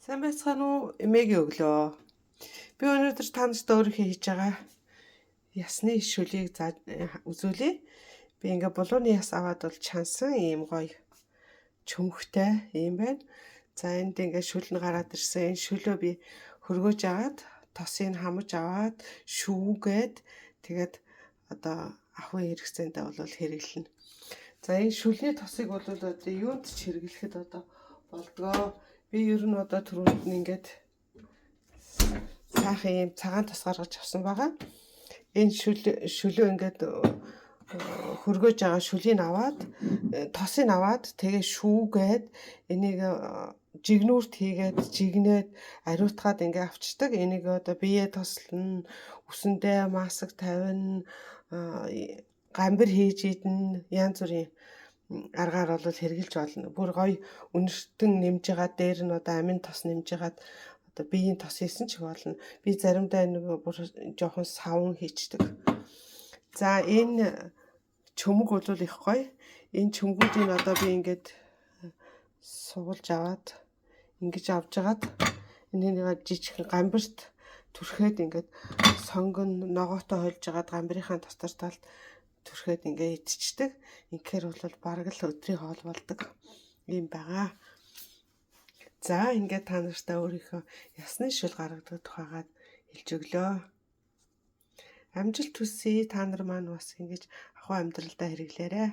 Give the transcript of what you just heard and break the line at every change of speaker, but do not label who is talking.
Сайн байцгаана уу? Эмээгийн өглөө. Би өнөөдөр та нарт өөрийнхөө хийж байгаа ясны шүлийг үзүүлье. Би ингээ булууны яс аваад бол чансан ийм гоё чөмхтэй ийм байна. За энд ингээ шүл нь гараад ирсэн. Энэ шүлөө би хөргөөж аваад тосыг хамаж аваад шүүгээд тэгээд одоо ахуй хэрэгцээндээ бол хэрэглэнэ. За энэ шүлний тосыг бол одоо юунд ч хэрэглэхэд одоо болдгоо. Би ер нь одоо түрүүнд нь ингээд сайхан юм цагаан тос гаргаж авсан байгаа. Энэ шүлөө ингээд хөргөөж байгаа шүлийг аваад тосыг аваад тэгээ шүүгээд энийг жигнүүрт хийгээд жигнээд ариутгаад ингээ авчдаг. Энийг одоо бие тослно, үсэндээ маск тавина, гамбир хийж идэн янз бүрийн аргаар бол хэрглэж болно. Бүр гоё үнэртэн нэмж байгаа дээр нь одоо амин тос нэмж хагаад одоо биеийн тос хийсэн ч болно. Би заримдаа нөгөө бүр жоохон савн хийчдэг. За энэ чөмөг бол их гоё. Энэ чөмгүүдийг одоо би ингээд суулж аваад ингэж авжгаад энийг жижиг гамбирт түрхээд ингээд сонгон ногоотой хольж агаад гамбирынхаа тостор талд түрхээд ингээ идчихдэг. Инхээр бол бараг л өдрийн хоол болдог юм байгаа. За ингээ та нартай өөрийнхөө ясны шүл гаргадаг тухайгаад хэлж өглөө. Амжилт хүсье. Та нар маань бас ингэж ахуй амьдралдаа хэрэглээрэй.